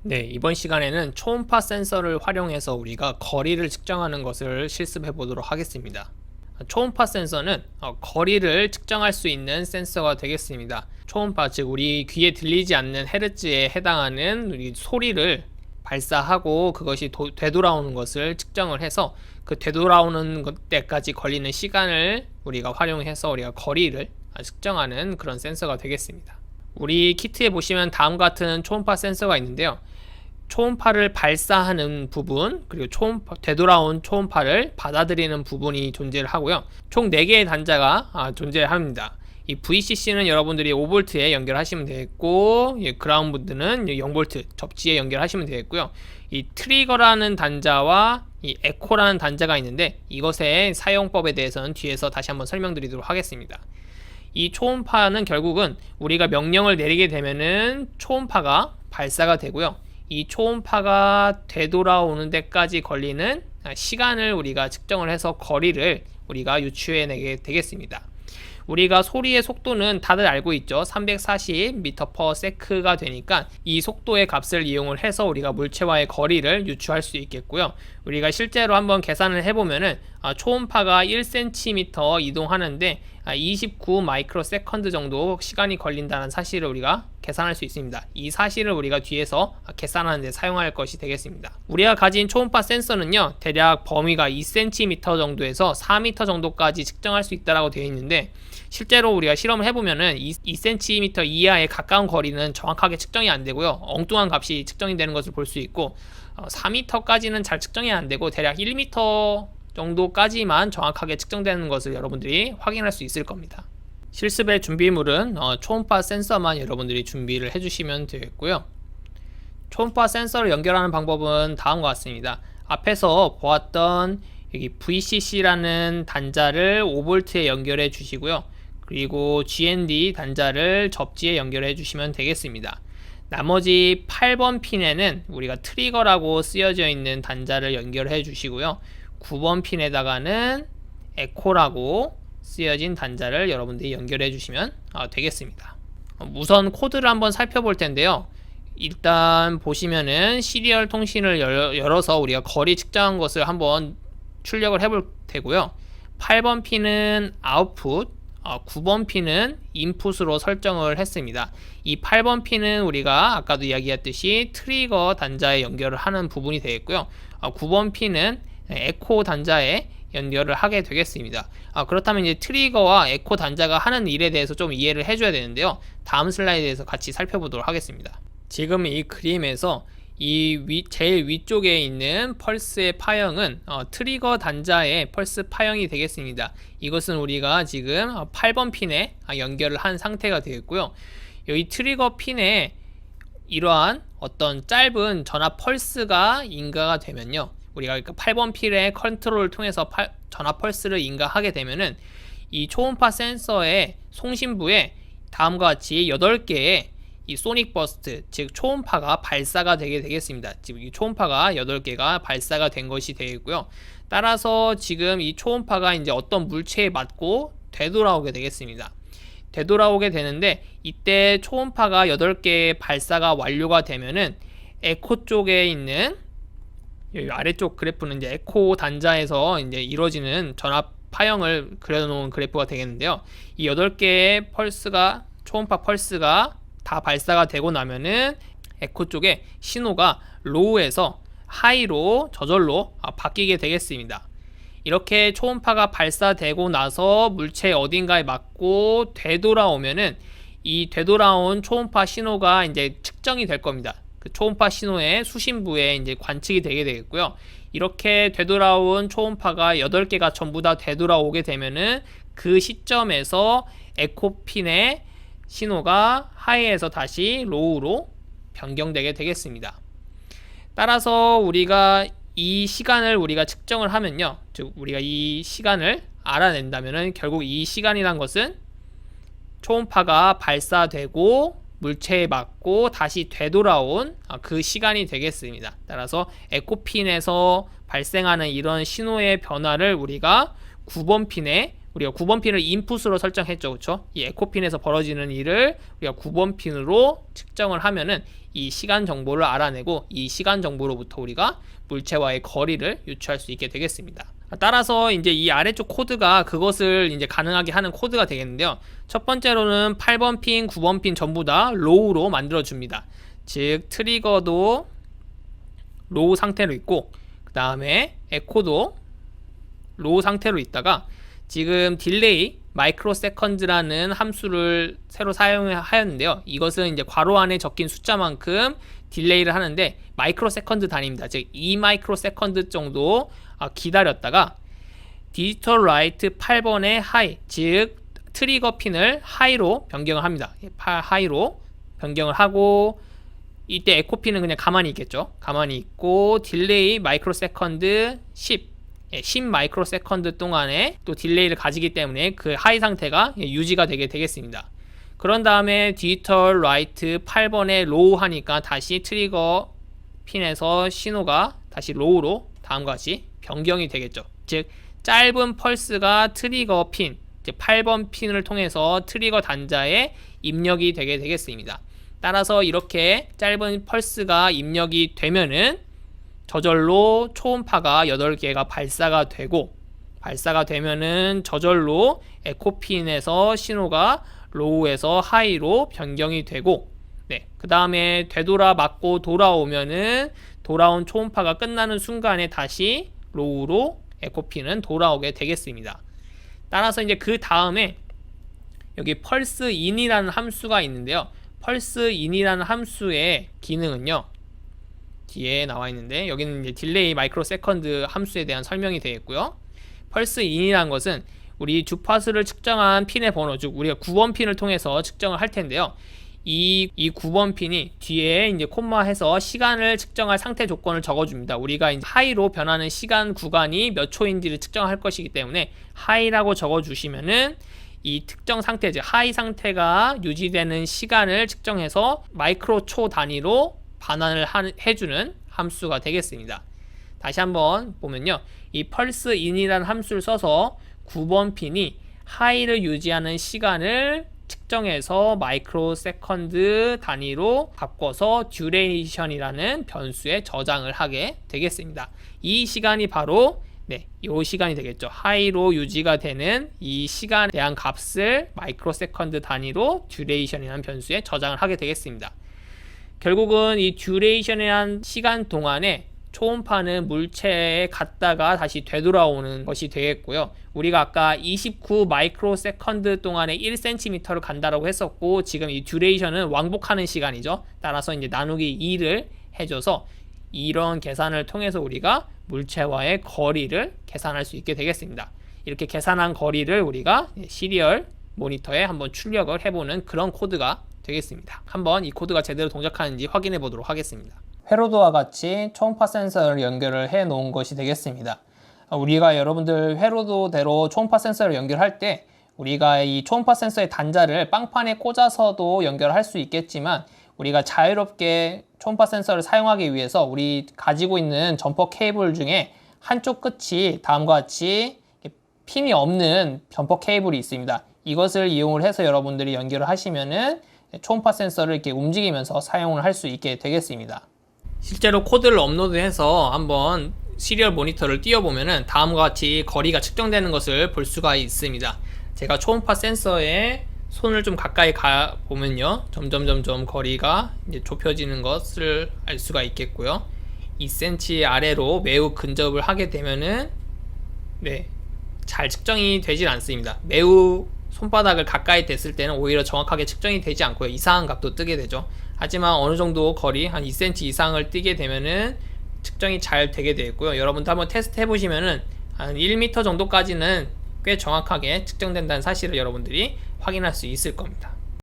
네, 이번 시간에는 초음파 센서를 활용해서 우리가 거리를 측정하는 것을 실습해 보도록 하겠습니다. 초음파 센서는 거리를 측정할 수 있는 센서가 되겠습니다. 초음파, 즉 우리 귀에 들리지 않는 헤르츠에 해당하는 우리 소리를 발사하고 그것이 되돌아오는 것을 측정을 해서 그 되돌아오는 때까지 걸리는 시간을 우리가 활용해서 우리가 거리를 측정하는 그런 센서가 되겠습니다. 우리 키트에 보시면 다음과 같은 초음파 센서가 있는데요. 초음파를 발사하는 부분, 그리고 되돌아온 초음파를 받아들이는 부분이 존재를 하고요. 총 4개의 단자가 존재합니다. 이 VCC는 여러분들이 5V에 연결하시면 되겠고, 그라운드는 0V 접지에 연결하시면 되겠고요. 이 트리거라는 단자와 이 에코라는 단자가 있는데, 이것의 사용법에 대해서는 뒤에서 다시 한번 설명드리도록 하겠습니다. 이 초음파는 결국은 우리가 명령을 내리게 되면은 초음파가 발사가 되고요. 이 초음파가 되돌아오는 데까지 걸리는 시간을 우리가 측정을 해서 거리를 우리가 유추해내게 되겠습니다. 우리가 소리의 속도는 다들 알고 있죠. 340m/s가 되니까 이 속도의 값을 이용을 해서 우리가 물체와의 거리를 유추할 수 있겠고요. 우리가 실제로 한번 계산을 해보면은 초음파가 1cm 이동하는데 29 마이크로세컨드 정도 시간이 걸린다는 사실을 우리가 계산할 수 있습니다. 이 사실을 우리가 뒤에서 계산하는 데 사용할 것이 되겠습니다. 우리가 가진 초음파 센서는요, 대략 범위가 2cm 정도에서 4m 정도까지 측정할 수 있다고 되어 있는데, 실제로 우리가 실험을 해보면은 2cm 이하의 가까운 거리는 정확하게 측정이 안 되고요, 엉뚱한 값이 측정이 되는 것을 볼 수 있고, 4m까지는 잘 측정이 안 되고 대략 1m 정도까지만 정확하게 측정되는 것을 여러분들이 확인할 수 있을 겁니다. 실습의 준비물은 초음파 센서만 여러분들이 준비를 해주시면 되겠고요. 초음파 센서를 연결하는 방법은 다음과 같습니다. 앞에서 보았던 여기 VCC라는 단자를 5V에 연결해 주시고요. 그리고 GND 단자를 접지에 연결해 주시면 되겠습니다. 나머지 8번 핀에는 우리가 트리거라고 쓰여져 있는 단자를 연결해 주시고요. 9번 핀에다가는 에코라고 쓰여진 단자를 여러분들이 연결해 주시면 되겠습니다. 우선 코드를 한번 살펴볼 텐데요. 일단 보시면은 시리얼 통신을 열어서 우리가 거리 측정한 것을 한번 출력을 해볼 테고요. 8번 핀은 아웃풋, 9번 핀은 인풋으로 설정을 했습니다. 이 8번 핀은 우리가 아까도 이야기했듯이 트리거 단자에 연결을 하는 부분이 되겠고요. 9번 핀은 에코 단자에 연결을 하게 되겠습니다. 그렇다면 이제 트리거와 에코 단자가 하는 일에 대해서 좀 이해를 해줘야 되는데요. 다음 슬라이드에서 같이 살펴보도록 하겠습니다. 지금 이 그림에서 제일 위쪽에 있는 펄스의 파형은 트리거 단자의 펄스 파형이 되겠습니다. 이것은 우리가 지금 8번 핀에 연결을 한 상태가 되겠고요. 여기 트리거 핀에 이러한 어떤 짧은 전압 펄스가 인가가 되면요, 우리가 8번 핀의 컨트롤을 통해서 전압 펄스를 인가하게 되면은 이 초음파 센서의 송신부에 다음과 같이 8개의 이 소닉 버스트, 즉 초음파가 발사가 되게 되겠습니다. 지금 이 초음파가 8개가 발사가 된 것이 되겠고요. 따라서 지금 이 초음파가 이제 어떤 물체에 맞고 되돌아오게 되겠습니다. 되돌아오게 되는데, 이때 초음파가 8개 발사가 완료가 되면은 에코 쪽에 있는 여기 아래쪽 그래프는 이제 에코 단자에서 이제 이루어지는 전압 파형을 그려놓은 그래프가 되겠는데요. 이 8개의 초음파 펄스가 다 발사가 되고 나면은 에코 쪽에 신호가 로우에서 하이로 저절로 바뀌게 되겠습니다. 이렇게 초음파가 발사되고 나서 물체 어딘가에 맞고 되돌아오면은 이 되돌아온 초음파 신호가 이제 측정이 될 겁니다. 그 초음파 신호의 수신부에 이제 관측이 되게 되겠고요. 이렇게 되돌아온 초음파가 8개가 전부 다 되돌아오게 되면은 그 시점에서 에코핀의 신호가 하이에서 다시 로우로 변경되게 되겠습니다. 따라서 우리가 이 시간을 우리가 측정을 하면요, 즉 우리가 이 시간을 알아낸다면은 결국 이 시간이란 것은 초음파가 발사되고 물체에 맞고 다시 되돌아온 그 시간이 되겠습니다. 따라서 에코핀에서 발생하는 이런 신호의 변화를 우리가 9번 핀에 우리가 9번 핀을 인풋으로 설정했죠. 그렇죠? 이 에코핀에서 벌어지는 일을 우리가 9번 핀으로 측정을 하면은 이 시간 정보를 알아내고 이 시간 정보로부터 우리가 물체와의 거리를 유추할 수 있게 되겠습니다. 따라서 이제 이 아래쪽 코드가 그것을 이제 가능하게 하는 코드가 되겠는데요. 첫 번째로는 8번 핀, 9번 핀 전부 다 로우로 만들어 줍니다. 즉 트리거도 로우 상태로 있고 그 다음에 에코도 로우 상태로 있다가 지금 딜레이 마이크로 세컨드라는 함수를 새로 사용하였는데요. 이것은 이제 괄호 안에 적힌 숫자만큼 딜레이를 하는데 마이크로 세컨드 단위입니다. 즉 2 마이크로 세컨드 정도 기다렸다가 디지털 라이트 8번의 하이, 즉 트리거 핀을 하이로 변경을 합니다. 하이로 변경을 하고 이때 에코 핀은 그냥 가만히 있겠죠. 가만히 있고 딜레이 마이크로 세컨드 10 마이크로 세컨드 동안에 또 딜레이를 가지기 때문에 그 하이 상태가 유지가 되게 되겠습니다. 그런 다음에 디지털 라이트 8번에 로우 하니까 다시 트리거 핀에서 신호가 다시 로우로 다음과 같이 변경이 되겠죠. 즉 짧은 펄스가 트리거 핀, 8번 핀을 통해서 트리거 단자에 입력이 되게 되겠습니다. 따라서 이렇게 짧은 펄스가 입력이 되면은 저절로 초음파가 8개가 발사가 되고 발사가 되면은 저절로 에코핀에서 신호가 로우에서 하이로 변경이 되고 그 다음에 되돌아 맞고 돌아오면은 돌아온 초음파가 끝나는 순간에 다시 로우로 에코핀은 돌아오게 되겠습니다. 따라서 이제 그 다음에 여기 펄스 인이라는 함수가 있는데요. 펄스 인이라는 함수의 기능은요. 뒤에 나와 있는데 여기는 이제 딜레이 마이크로 세컨드 함수에 대한 설명이 되어 있고요. 펄스 인이라는 것은 우리 주파수를 측정한 핀의 번호, 즉 우리가 9번 핀을 통해서 측정을 할 텐데요. 이 9번 핀이 뒤에 이제 콤마해서 시간을 측정할 상태 조건을 적어줍니다. 우리가 이제 하이로 변하는 시간 구간이 몇 초인지를 측정할 것이기 때문에 하이라고 적어주시면은 이 특정 상태, 즉 하이 상태가 유지되는 시간을 측정해서 마이크로 초 단위로 반환을 해주는 함수가 되겠습니다. 다시 한번 보면요. 이 펄스 인이라는 함수를 써서 9번 핀이 하이를 유지하는 시간을 측정해서 마이크로 세컨드 단위로 바꿔서 듀레이션이라는 변수에 저장을 하게 되겠습니다. 이 시간이 바로 이 시간이 되겠죠. 하이로 유지가 되는 이 시간에 대한 값을 마이크로 세컨드 단위로 듀레이션이라는 변수에 저장을 하게 되겠습니다. 결국은 이 듀레이션이라는 시간 동안에 초음파는 물체에 갔다가 다시 되돌아오는 것이 되겠고요. 우리가 아까 29 마이크로 세컨드 동안에 1cm를 간다라고 했었고 지금 이 듀레이션은 왕복하는 시간이죠. 따라서 이제 나누기 2를 해줘서 이런 계산을 통해서 우리가 물체와의 거리를 계산할 수 있게 되겠습니다. 이렇게 계산한 거리를 우리가 시리얼 모니터에 한번 출력을 해보는 그런 코드가 되겠습니다. 한번 이 코드가 제대로 동작하는지 확인해 보도록 하겠습니다. 회로도와 같이 초음파 센서를 연결을 해 놓은 것이 되겠습니다. 우리가 여러분들 회로도대로 초음파 센서를 연결할 때 우리가 이 초음파 센서의 단자를 빵판에 꽂아서도 연결할 수 있겠지만 우리가 자유롭게 초음파 센서를 사용하기 위해서 우리 가지고 있는 점퍼 케이블 중에 한쪽 끝이 다음과 같이 핀이 없는 점퍼 케이블이 있습니다. 이것을 이용을 해서 여러분들이 연결을 하시면은 초음파 센서를 이렇게 움직이면서 사용을 할 수 있게 되겠습니다. 실제로 코드를 업로드해서 한번 시리얼 모니터를 띄워보면은 다음과 같이 거리가 측정되는 것을 볼 수가 있습니다. 제가 초음파 센서에 손을 좀 가까이 가 보면요, 점점 거리가 이제 좁혀지는 것을 알 수가 있겠고요. 2cm 아래로 매우 근접을 하게 되면은 잘 측정이 되질 않습니다. 매우 손바닥을 가까이 댔을 때는 오히려 정확하게 측정이 되지 않고요, 이상한 값도 뜨게 되죠. 하지만 어느 정도 거리 한 2cm 이상을 뜨게 되면은 측정이 잘 되게 되겠고요. 여러분도 한번 테스트 해보시면은 한 1m 정도까지는 꽤 정확하게 측정된다는 사실을 여러분들이 확인할 수 있을 겁니다.